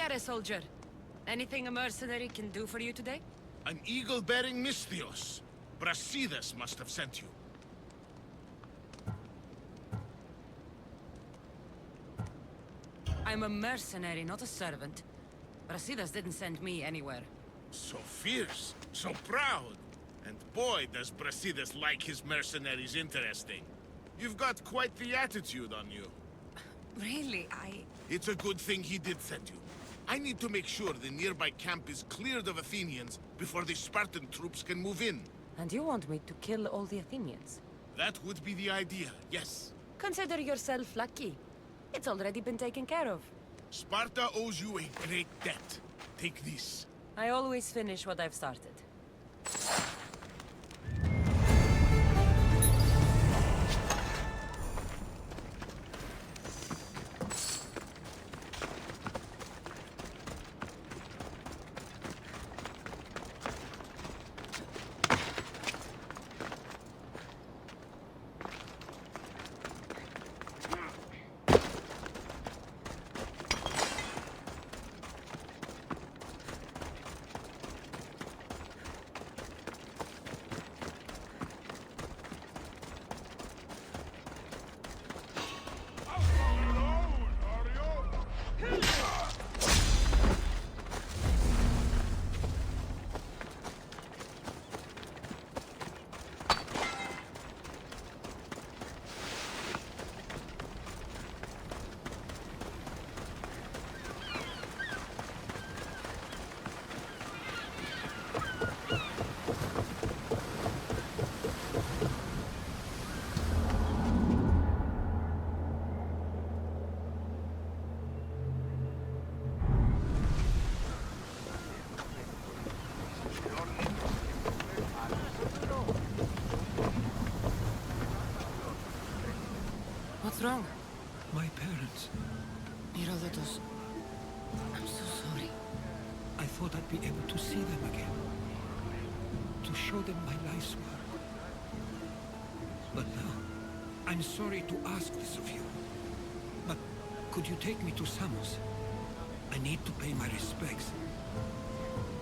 there, soldier. Anything a mercenary can do for you today? An eagle-bearing Misthios. Brasidas must have sent you. I'm a mercenary, not a servant. Brasidas didn't send me anywhere. So fierce, so proud. And boy, does Brasidas like his mercenaries interesting. You've got quite the attitude on you. Really, It's a good thing he did send you. I need to make sure the nearby camp is cleared of Athenians before the Spartan troops can move in. And you want me to kill all the Athenians? That would be the idea, yes. Consider yourself lucky. It's already been taken care of. Sparta owes you a great debt. Take this. I always finish what I've started. What's wrong? My parents. Herodotus. I'm so sorry. I thought I'd be able to see them again. To show them my life's work. But now, I'm sorry to ask this of you. But could you take me to Samos? I need to pay my respects.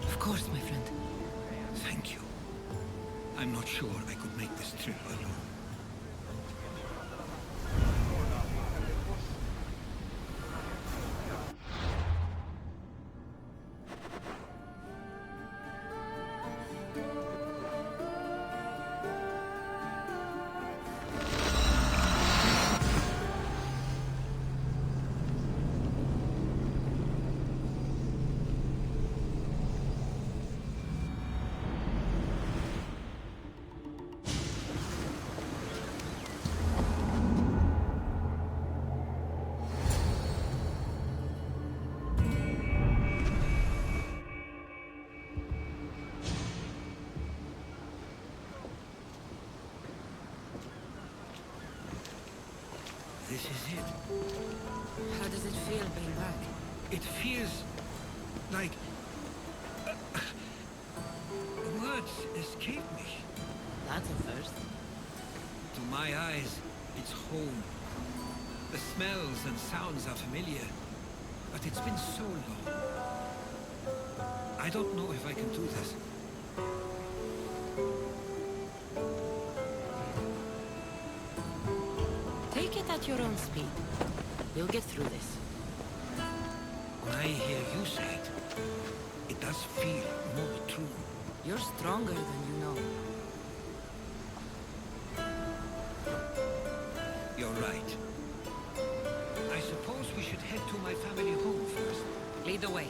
Of course, my friend. Thank you. I'm not sure I could make this trip alone. This is it. How does it feel being back? It feels like... words escape me. That's a first. To my eyes, it's home. The smells and sounds are familiar, but it's been so long. I don't know if I can do this. Take it at your own speed. We'll get through this. When I hear you say it, it does feel more true. You're stronger than you know. You're right. I suppose we should head to my family home first. Lead the way.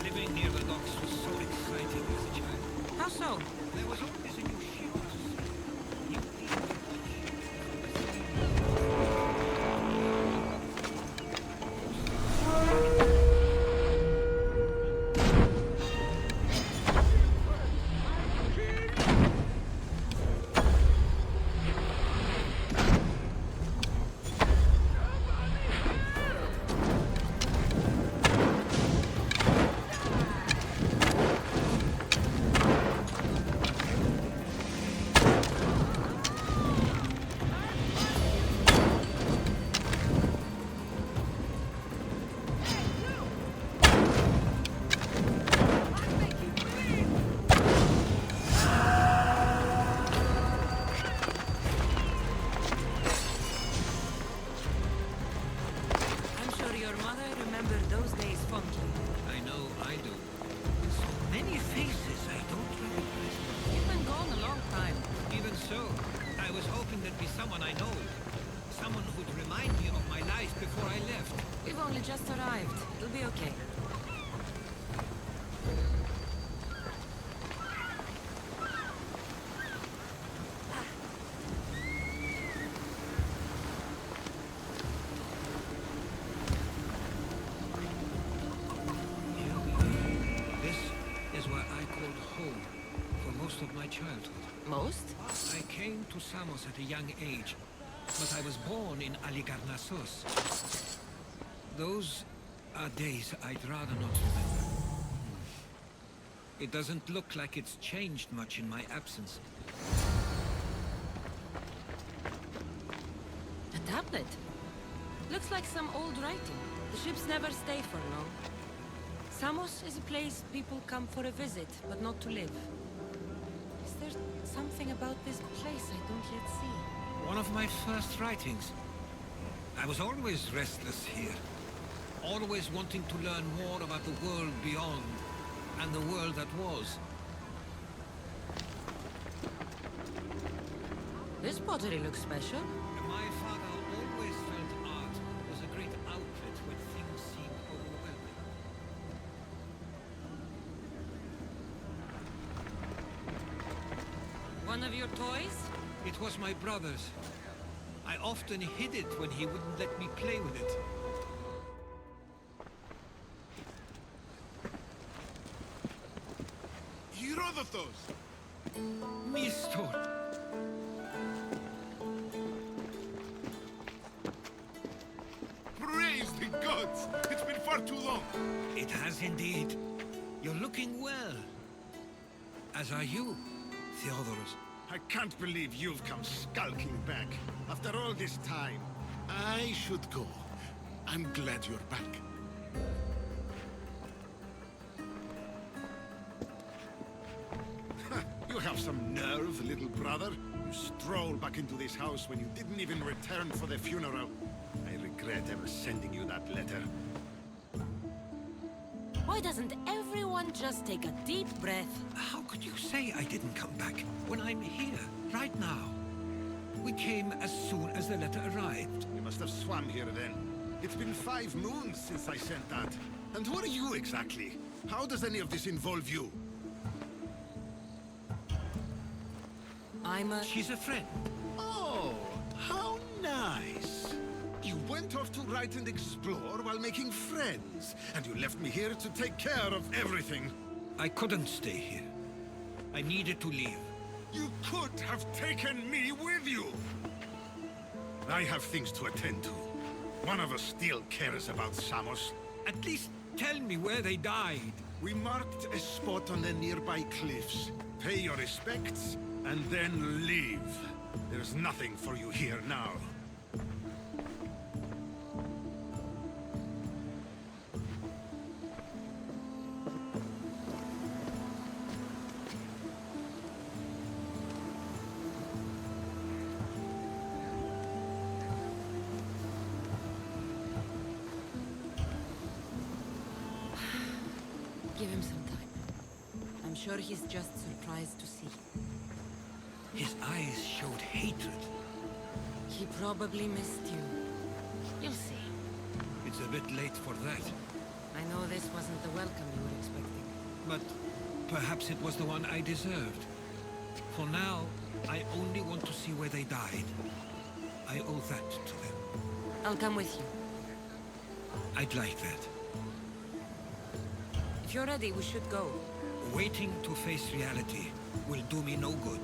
Living near the docks was so exciting as a child. How so? There was always a new ship to see. New people to watch. someone I know. Someone who'd remind me of my life before I left. We've only just arrived. It'll be okay. Of my childhood. Most? I came to Samos at a young age, but I was born in Aligarnassos. Those are days I'd rather not remember. It doesn't look like it's changed much in my absence. A tablet? Looks like some old writing. The ships never stay for long. Samos is a place people come for a visit, but not to live. Is there something about this place I don't yet see? One of my first writings. I was always restless here. Always wanting to learn more about the world beyond, and the world that was. This pottery looks special. My father always felt art was a great outlet when things seemed overwhelming. One of your toys? It was my brother's. I often hid it when he wouldn't let me play with it. Herodotos! Mistor! Praise the gods! It's been far too long! It has indeed. You're looking well. As are you, Theodoros. I can't believe you've come skulking back. After all this time, I should go. I'm glad you're back. You have some nerve, little brother. You stroll back into this house when you didn't even return for the funeral. I regret ever sending you that letter. Why doesn't everyone just take a deep breath? How could you say I didn't come back when I'm here, right now? We came as soon as the letter arrived. You must have swum here then. It's been 5 moons since I sent that. And who are you exactly? How does any of this involve you? She's a friend. Oh, how nice. You went off to write and explore while making friends, and you left me here to take care of everything. I couldn't stay here. I needed to leave. You could have taken me with you. I have things to attend to. One of us still cares about Samos. At least tell me where they died. We marked a spot on the nearby cliffs. Pay your respects, and then leave. There's nothing for you here now. Give him some time. I'm sure he's just surprised to see. His eyes showed hatred. He probably missed you. You'll see. It's a bit late for that. I know this wasn't the welcome you were expecting. But perhaps it was the one I deserved. For now, I only want to see where they died. I owe that to them. I'll come with you. I'd like that. If you're ready, we should go. Waiting to face reality will do me no good.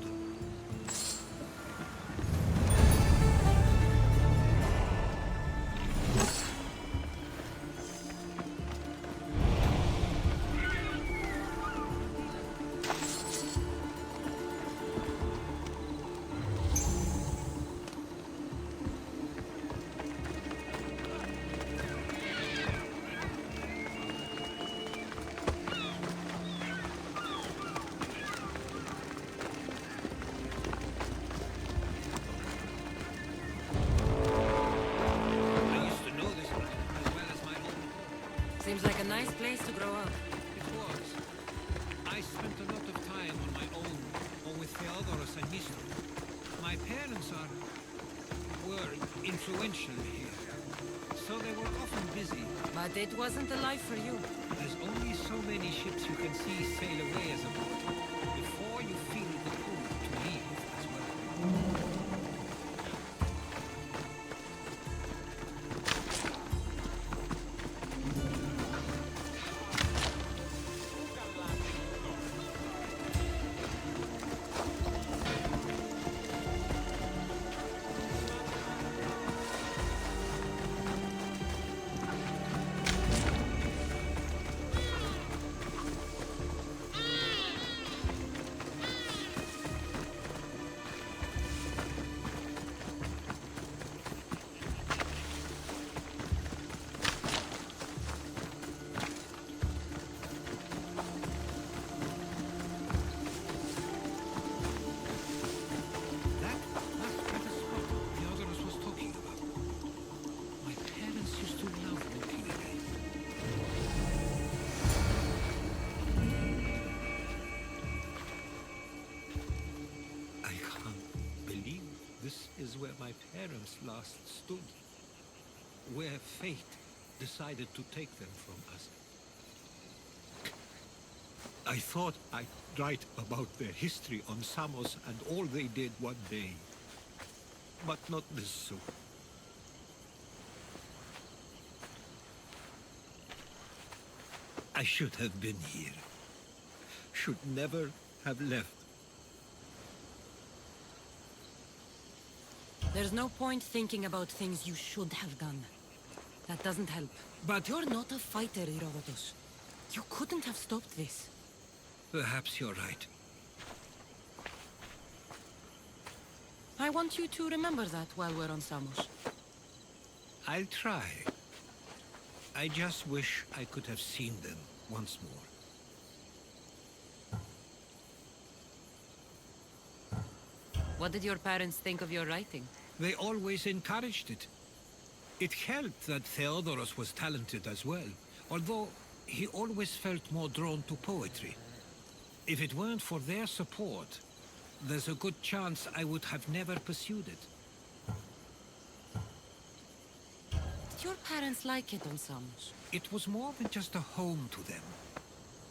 Seems like a nice place to grow up. It was. I spent a lot of time on my own, or with Theodoros and Mistor. My parents are influential here, so they were often busy. But it wasn't a life for you. There's only so many ships you can see sail away as a party before you feel the pull to leave as well. Is where my parents last stood, where fate decided to take them from us. I thought I'd write about their history on Samos and all they did one day, but not this soon. I should have been here, should never have left. There's no point thinking about things you should have done. That doesn't help. But You're not a fighter, Herodotus. You couldn't have stopped this. perhaps you're right. I want you to remember that while we're on Samos. I'll try. I just wish I could have seen them once more. What did your parents think of your writing? They always encouraged it. It helped that Theodoros was talented as well, although he always felt more drawn to poetry. If it weren't for their support, there's a good chance I would have never pursued it. Did your parents like it on Samos? It was more than just a home to them.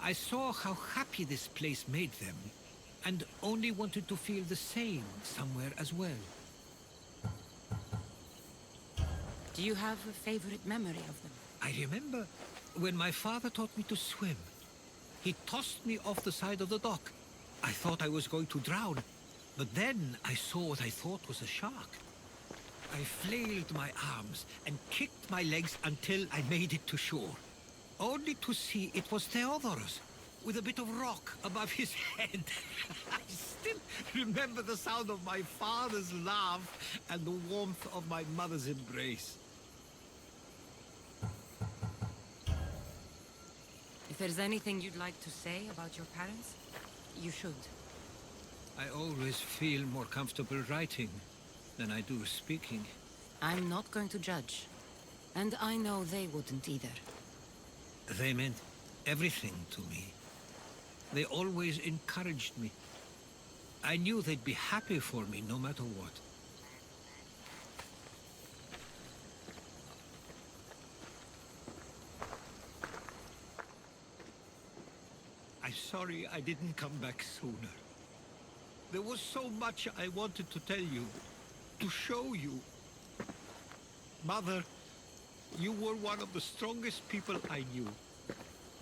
I saw how happy this place made them, and only wanted to feel the same somewhere as well. Do you have a favorite memory of them? I remember when my father taught me to swim. He tossed me off the side of the dock. I thought I was going to drown, but then I saw what I thought was a shark. I flailed my arms and kicked my legs until I made it to shore, only to see it was Theodoros, with a bit of rock above his head. I still remember the sound of my father's laugh and the warmth of my mother's embrace. If there's anything you'd like to say about your parents, you should. I always feel more comfortable writing than I do speaking. I'm not going to judge. And I know they wouldn't either. They meant everything to me. They always encouraged me. I knew they'd be happy for me no matter what. I'm sorry I didn't come back sooner. There was so much I wanted to tell you, to show you. Mother, you were one of the strongest people I knew.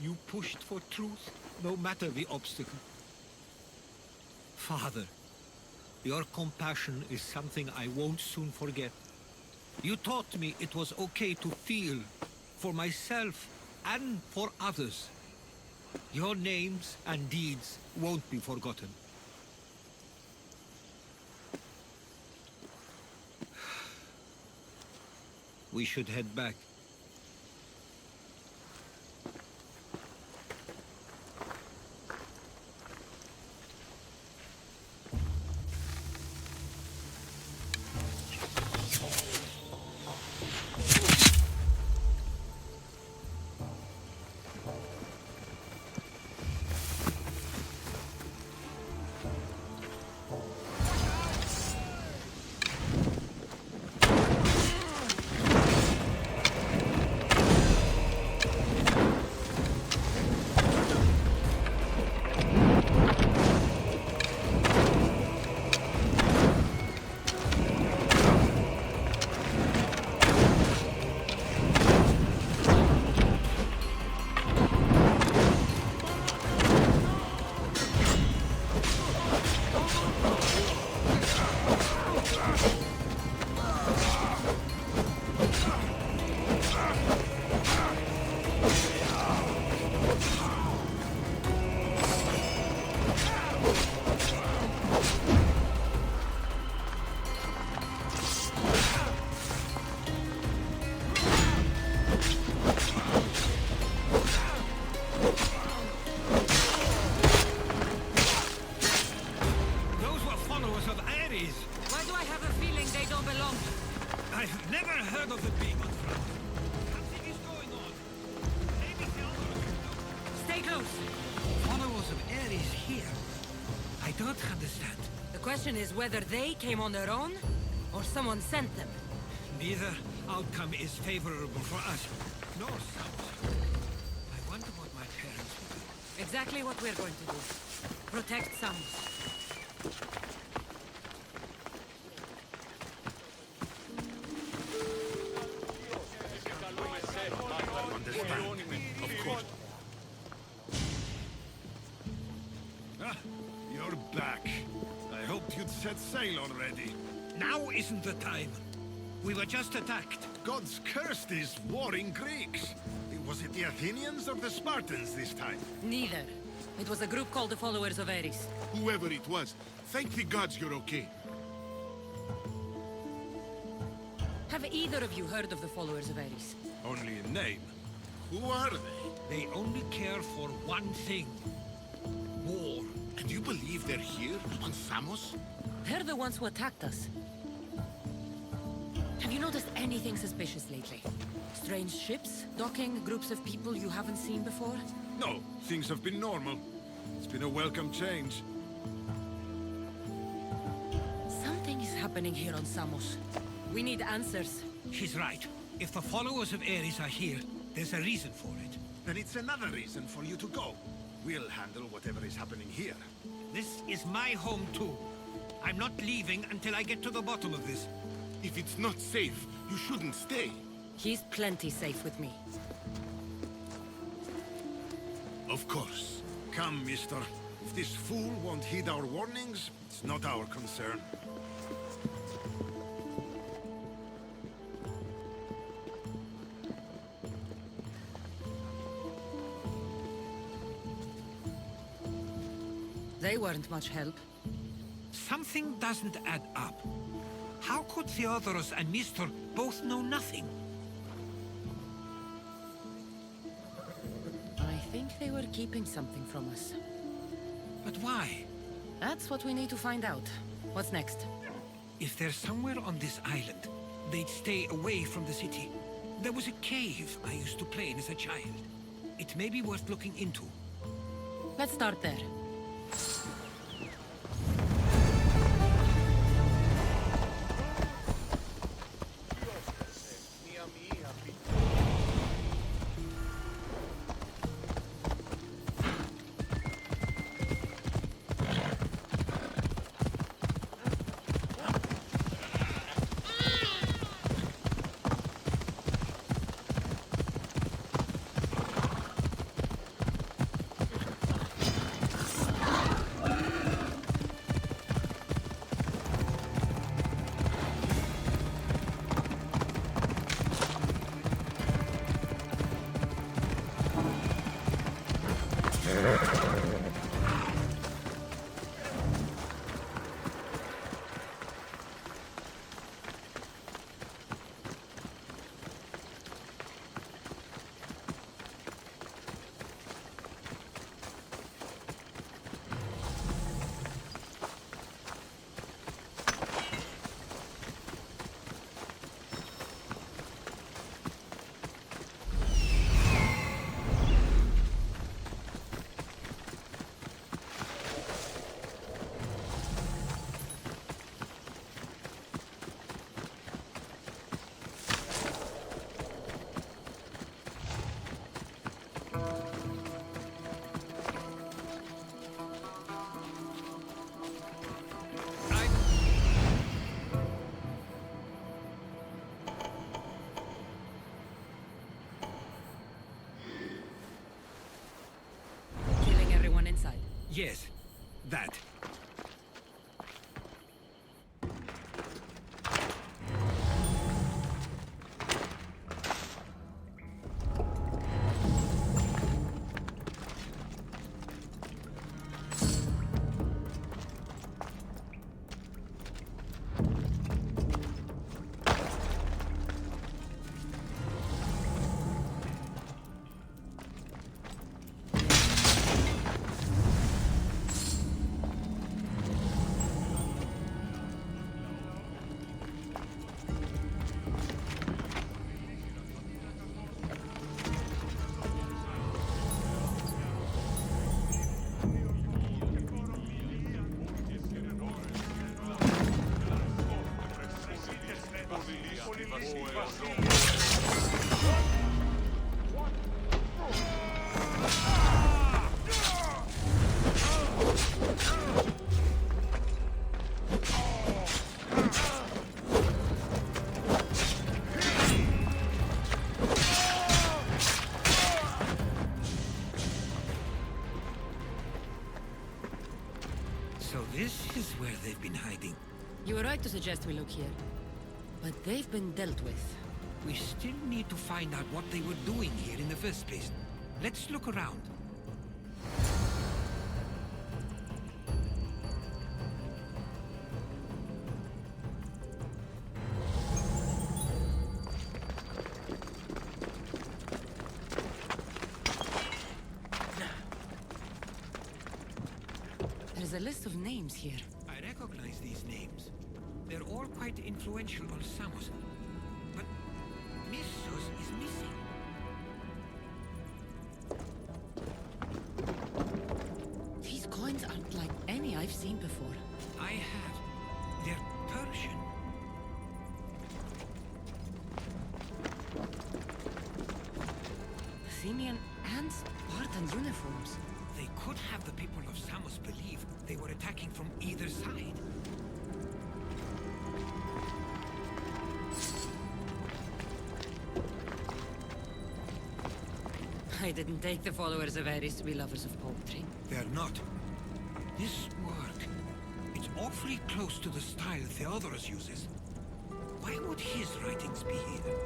You pushed for truth, no matter the obstacle. Father, your compassion is something I won't soon forget. You taught me it was okay to feel, for myself and for others. Your names and deeds won't be forgotten. We should head back. Ares. Why do I have a feeling they don't belong? I've never heard of them being on front. Something is going on. Maybe the others know. Stay close. Followers of Ares here. I don't understand. The question is whether they came on their own, or someone sent them. Neither outcome is favorable for us, nor Samus. I wonder what my parents will do. Exactly what we're going to do. Protect Samus. Understand, of course. Ah, you're back. I hoped you'd set sail already. Now isn't the time. We were just attacked. Gods cursed these warring Greeks. Was it the Athenians or the Spartans this time? Neither. It was a group called the Followers of Ares. Whoever it was, thank the gods you're okay. Have either of you heard of the Followers of Ares? Only in name. Who are they? They only care for one thing. War. And you believe they're here, on Samos? They're the ones who attacked us. Have you noticed anything suspicious lately? Strange ships? Docking? Groups of people you haven't seen before? No, things have been normal. It's been a welcome change. Something is happening here on Samos. We need answers. She's right. If the followers of Ares are here, there's a reason for it. Then it's another reason for you to go. We'll handle whatever is happening here. This is my home too. I'm not leaving until I get to the bottom of this. If it's not safe, you shouldn't stay. He's plenty safe with me. Of course. Come, mister. If this fool won't heed our warnings, it's not our concern. They weren't much help. Something doesn't add up. How could Theodorus and Mister both know nothing? I think they were keeping something from us. But why? That's what we need to find out. What's next? If they're somewhere on this island, they'd stay away from the city. There was a cave I used to play in as a child. It may be worth looking into. Let's start there. Yes, that. So this is where they've been hiding. You were right to suggest we look here. But they've been dealt with. We still need to find out what they were doing here in the first place. Let's look around. There's a list of names here. I recognize these names. They're all quite influential on Samos. But Missos is missing. These coins aren't like any I've seen before. I have. They're Persian. Athenian and Spartan uniforms. They could have the people of Samos believe they were attacking from either side. I didn't take the followers of Ares to be lovers of poetry. They're not. This work, it's awfully close to the style Theodorus uses. Why would his writings be here?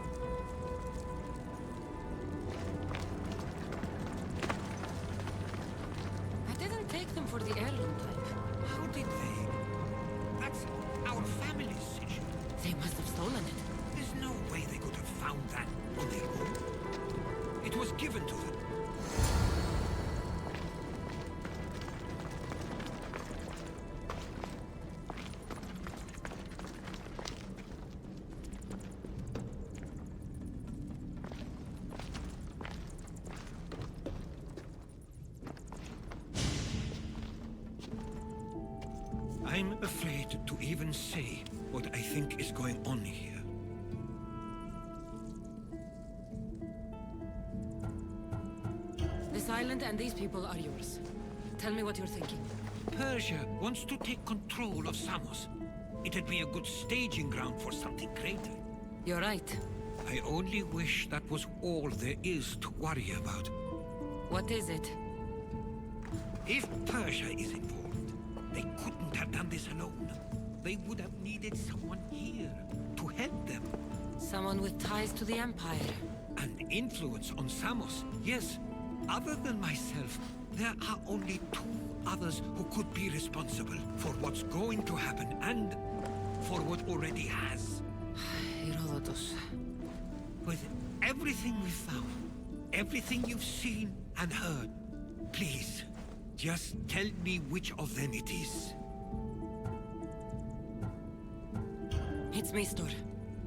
I didn't take them for the heirloom type. How did they? That's our family's sigil. They must have stolen it. There's no way they could have found that on their own. It was given to them. I'm afraid to even say what I think is going on here. This island and these people are yours. Tell me what you're thinking. Persia wants to take control of Samos. It'd be a good staging ground for something greater. You're right. I only wish that was all there is to worry about. What is it? If Persia is involved, they couldn't have done this alone. They would have needed someone here to help them. Someone with ties to the Empire. And influence on Samos, yes. Other than myself, there are only two others who could be responsible for what's going to happen and for what already has. Herodotus. With everything we've found, everything you've seen and heard, please, just tell me which of them it is. It's Mistor.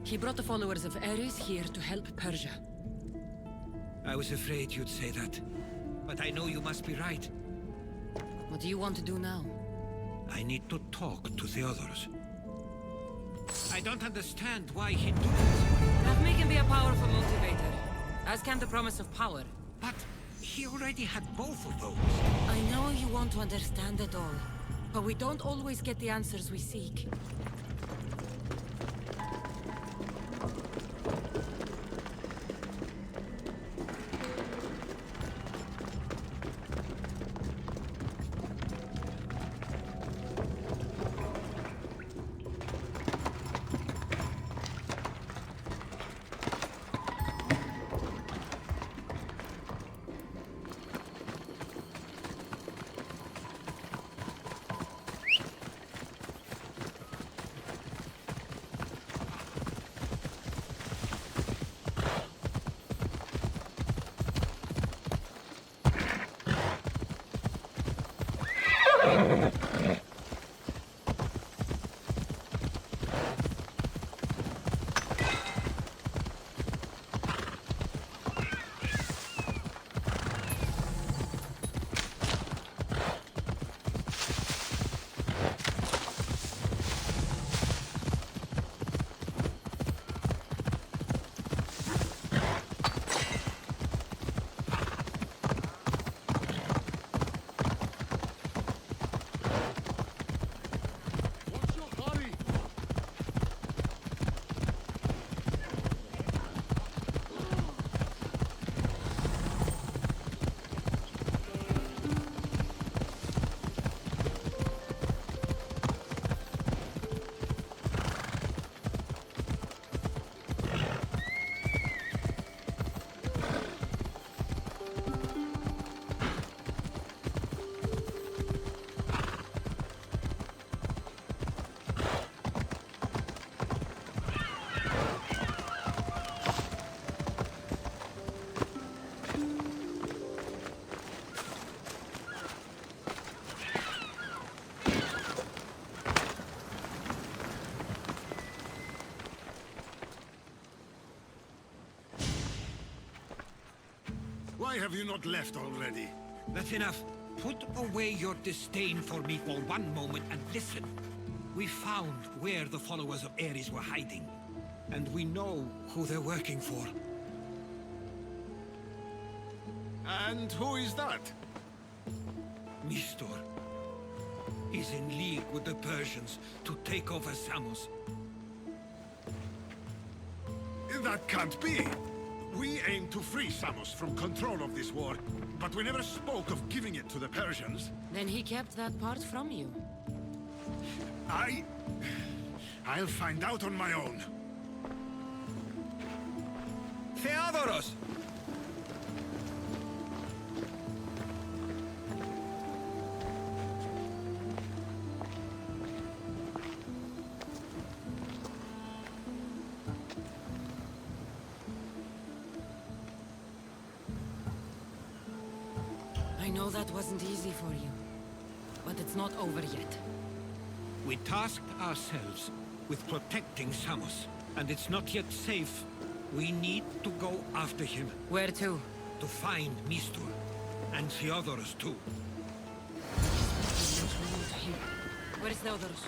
He brought the followers of Ares here to help Persia. I was afraid you'd say that, but I know you must be right. What do you want to do now? I need to talk to Theodorus. I don't understand why he'd do this. Ravmi can be a powerful motivator, as can the promise of power. But he already had both of those. I know you want to understand it all, but we don't always get the answers we seek. Why have you not left already? That's enough. Put away your disdain for me for one moment and listen. We found where the followers of Ares were hiding. And we know who they're working for. And who is that? Mistor. He's in league with the Persians to take over Samos. That can't be! We aim to free Samos from control of this war, but we never spoke of giving it to the Persians. Then he kept that part from you. I'll find out on my own. Theodoros! I know that wasn't easy for you, but it's not over yet. We tasked ourselves with protecting Samos, and it's not yet safe. We need to go after him. Where to? To find Mistor, and Theodoros too. Where is Theodoros?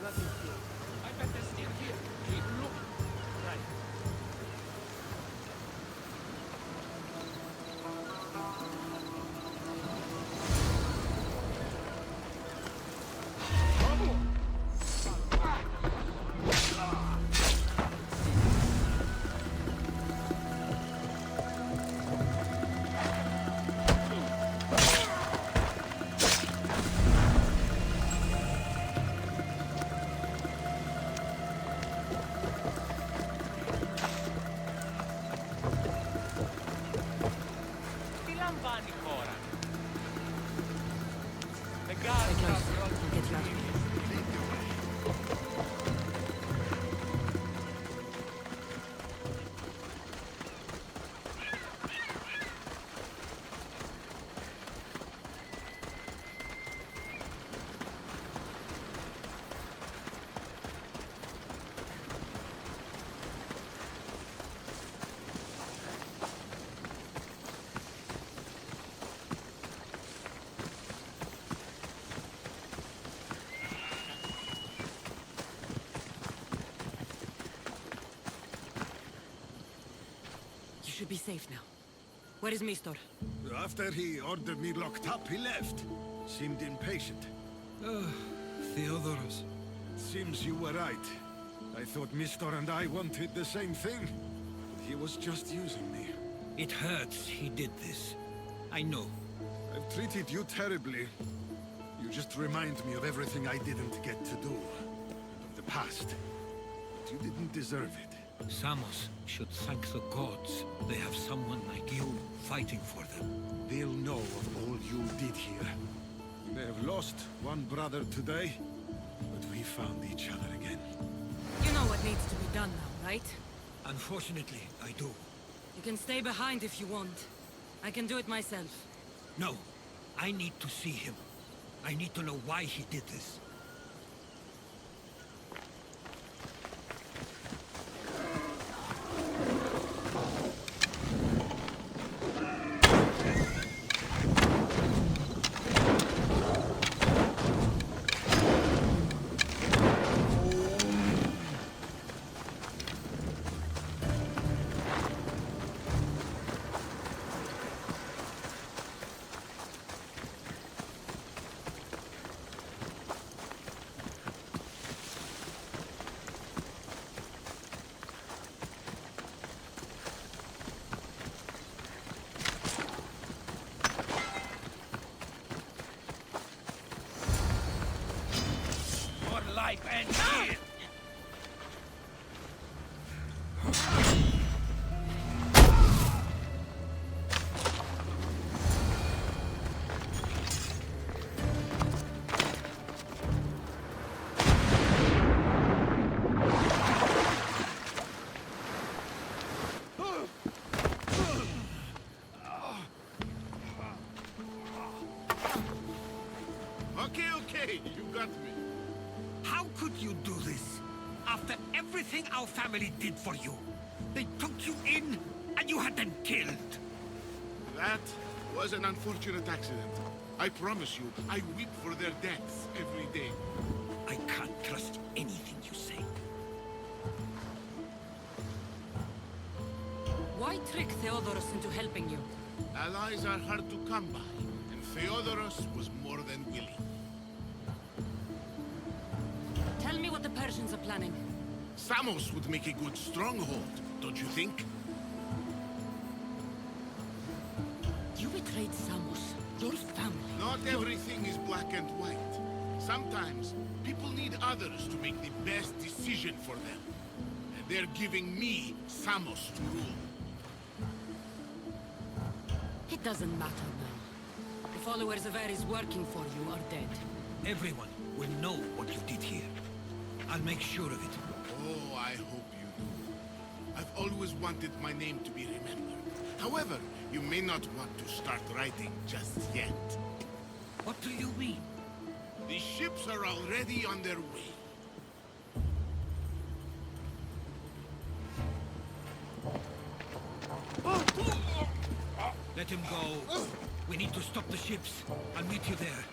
Nothing here. I bet they're still here. Keep looking. Right. Stay close. I'll get you out of here. You should be safe now. Where is Mistor? After he ordered me locked up, he left. Seemed impatient. Theodoros. Seems you were right. I thought Mistor and I wanted the same thing. But he was just using me. It hurts he did this. I know. I've treated you terribly. You just remind me of everything I didn't get to do. Of the past. But you didn't deserve it. Samos should thank the gods. They have someone like you fighting for them. They'll know of all you did here. We may have lost one brother today, but we found each other again. You know what needs to be done now, right? Unfortunately, I do. You can stay behind if you want. I can do it myself. No, I need to see him. I need to know why he did this. Life ends here! Okay, you got me. How could you do this? After everything our family did for you. They took you in, and you had them killed. That was an unfortunate accident. I promise you, I weep for their deaths every day. I can't trust anything you say. Why trick Theodoros into helping you? Allies are hard to come by, and Theodoros was more than willing. Tell me what the Persians are planning. Samos would make a good stronghold, don't you think? You betrayed Samos, your family. Not everything is black and white. Sometimes, people need others to make the best decision for them. And they're giving me Samos to rule. It doesn't matter now. The followers of Ares working for you are dead. Everyone will know what you did here. I'll make sure of it. Oh, I hope you do. I've always wanted my name to be remembered. However, you may not want to start writing just yet. What do you mean? The ships are already on their way. Let him go. We need to stop the ships. I'll meet you there.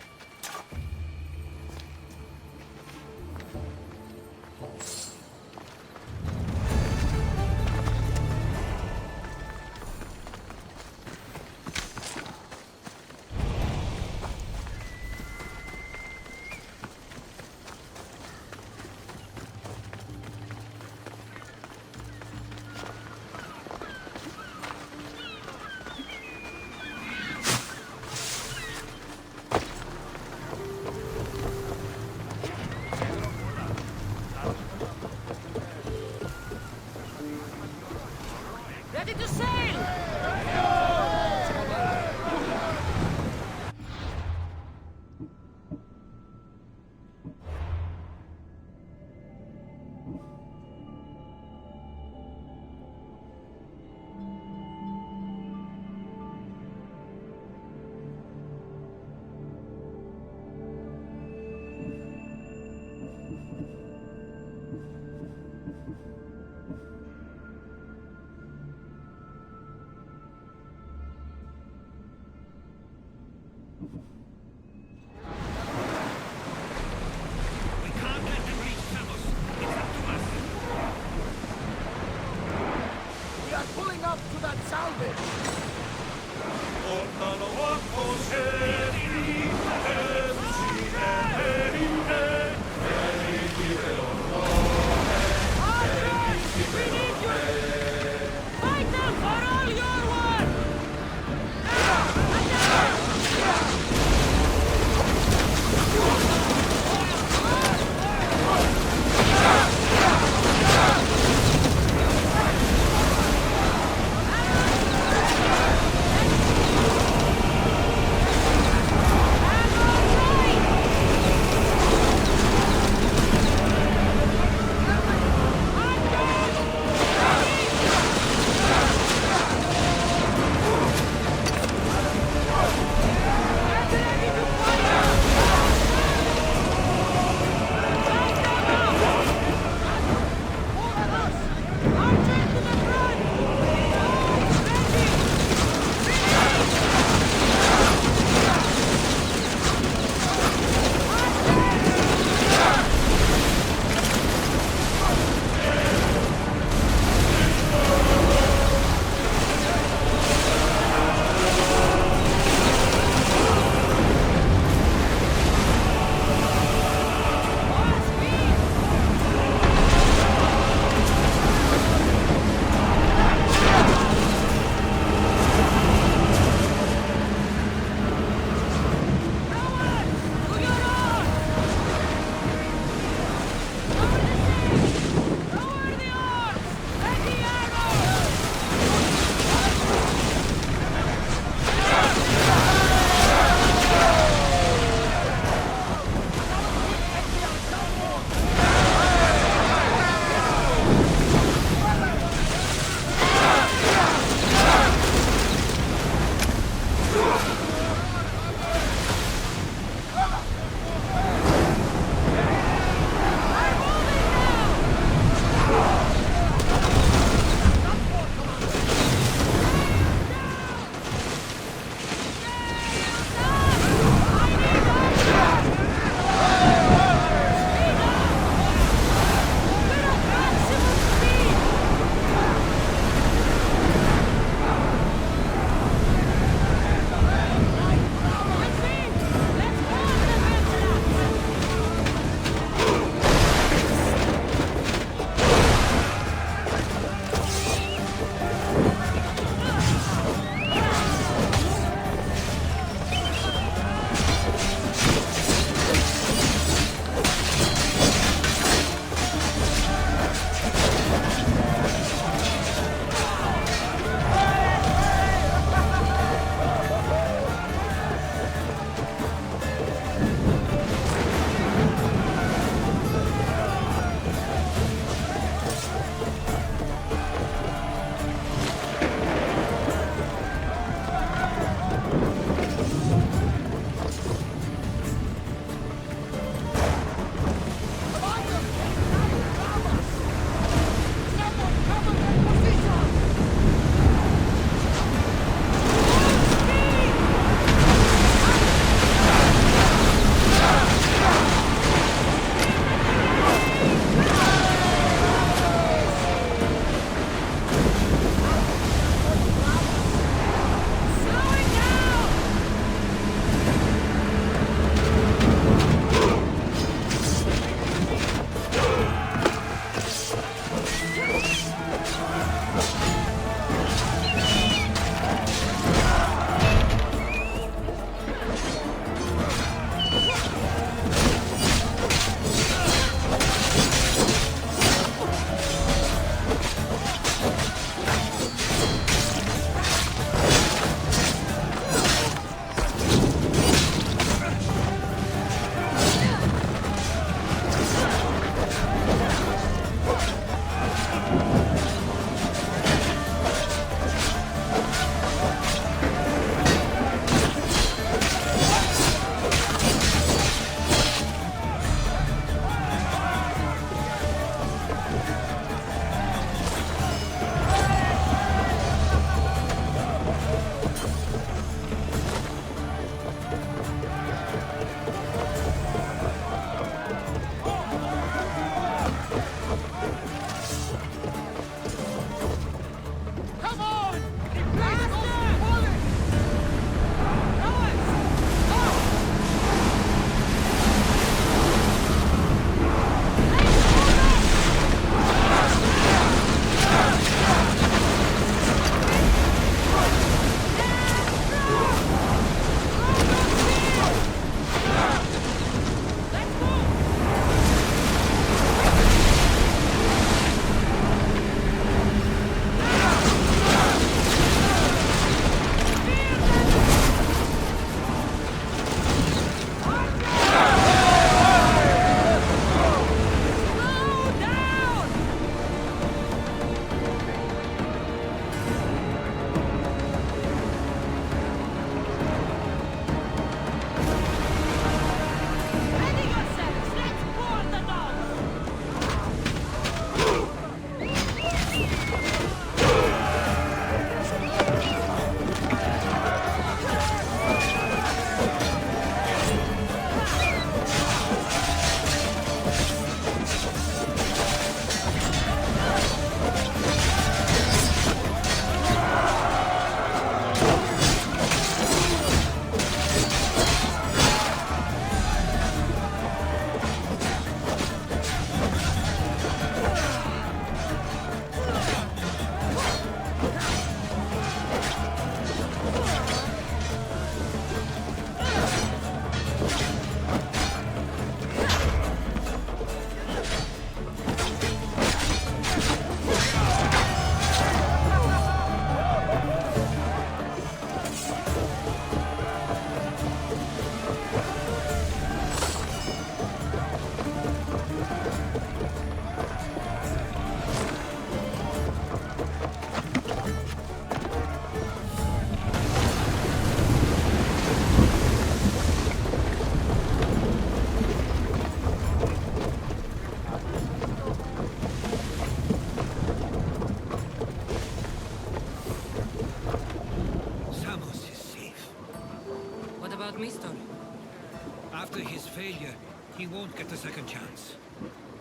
He won't get a second chance.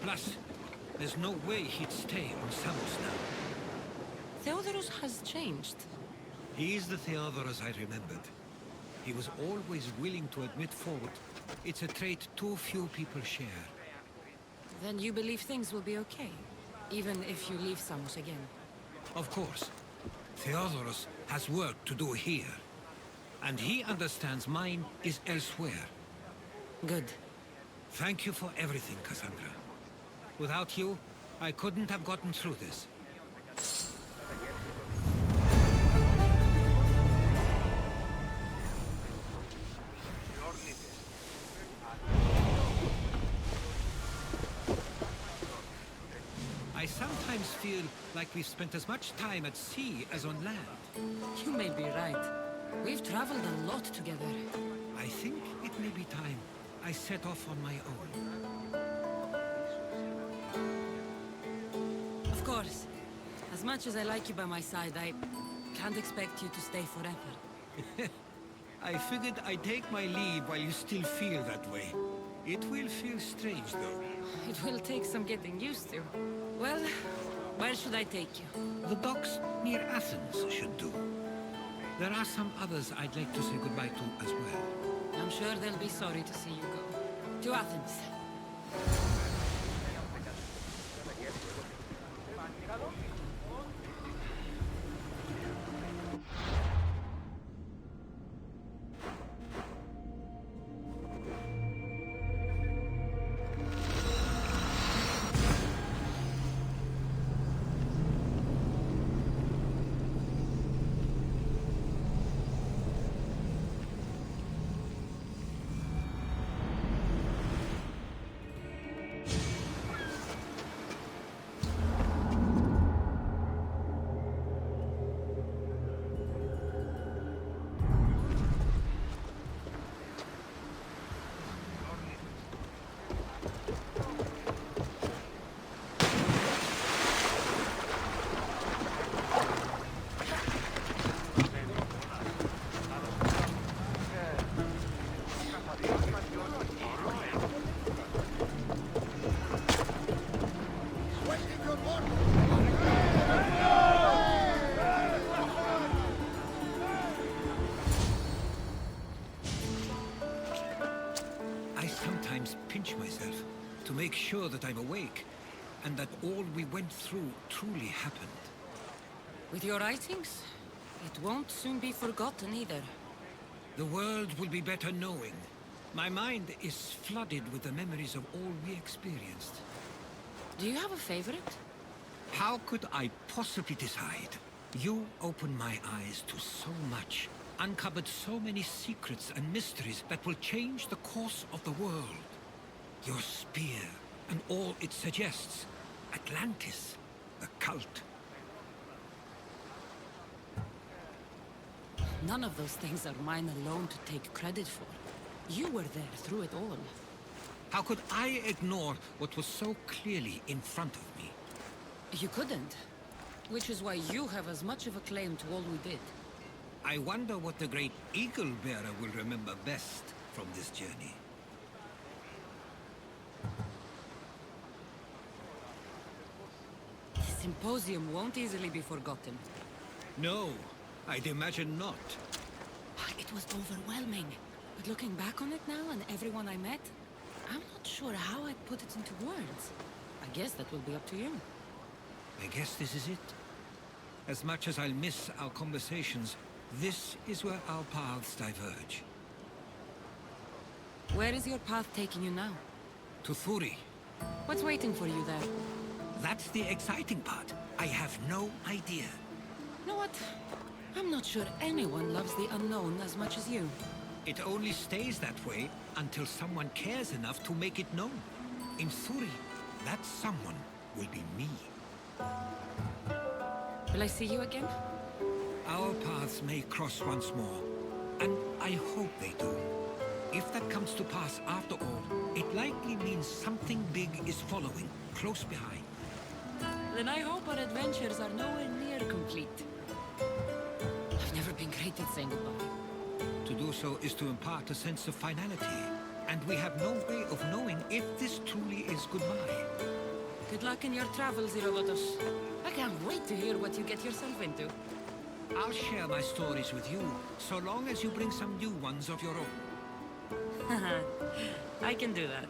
Plus, there's no way he'd stay on Samos now. Theodorus has changed. He is the Theodorus I remembered. He was always willing to admit fault. It's a trait too few people share. Then you believe things will be okay, even if you leave Samos again. Of course. Theodorus has work to do here. And he understands mine is elsewhere. Good. Thank you for everything, Kassandra. Without you, I couldn't have gotten through this. I sometimes feel like we've spent as much time at sea as on land. You may be right. We've traveled a lot together. I think it may be time I set off on my own. Of course. As much as I like you by my side, I can't expect you to stay forever. I figured I'd take my leave while you still feel that way. It will feel strange, though. It will take some getting used to. Well, where should I take you? The docks near Athens should do. There are some others I'd like to say goodbye to as well. I'm sure they'll be sorry to see you go. To Athens. Pinch myself to make sure that I'm awake and that all we went through truly happened. With your writings, it won't soon be forgotten either. The world will be better knowing. My mind is flooded with the memories of all we experienced. Do you have a favorite? How could I possibly decide? You opened my eyes to so much, uncovered so many secrets and mysteries that will change the course of the world. Your spear, and all it suggests. Atlantis, the cult. None of those things are mine alone to take credit for. You were there through it all. How could I ignore what was so clearly in front of me? You couldn't. Which is why you have as much of a claim to all we did. I wonder what the great Eagle Bearer will remember best from this journey. The symposium won't easily be forgotten. No, I'd imagine not. It was overwhelming. But looking back on it now and everyone I met, I'm not sure how I'd put it into words. I guess that will be up to you. I guess this is it. As much as I'll miss our conversations, this is where our paths diverge. Where is your path taking you now? To Thuri. What's waiting for you there? That's the exciting part. I have no idea. You know what? I'm not sure anyone loves the unknown as much as you. It only stays that way until someone cares enough to make it known. In Thuri, that someone will be me. Will I see you again? Our paths may cross once more, and I hope they do. If that comes to pass after all, it likely means something big is following, close behind. Then I hope our adventures are nowhere near complete. I've never been great at saying goodbye. To do so is to impart a sense of finality, And we have no way of knowing if this truly is goodbye. Good luck in your travels, Herodotus. I can't wait to hear what you get yourself into. I'll share my stories with you, so long as you bring some new ones of your own. I can do that.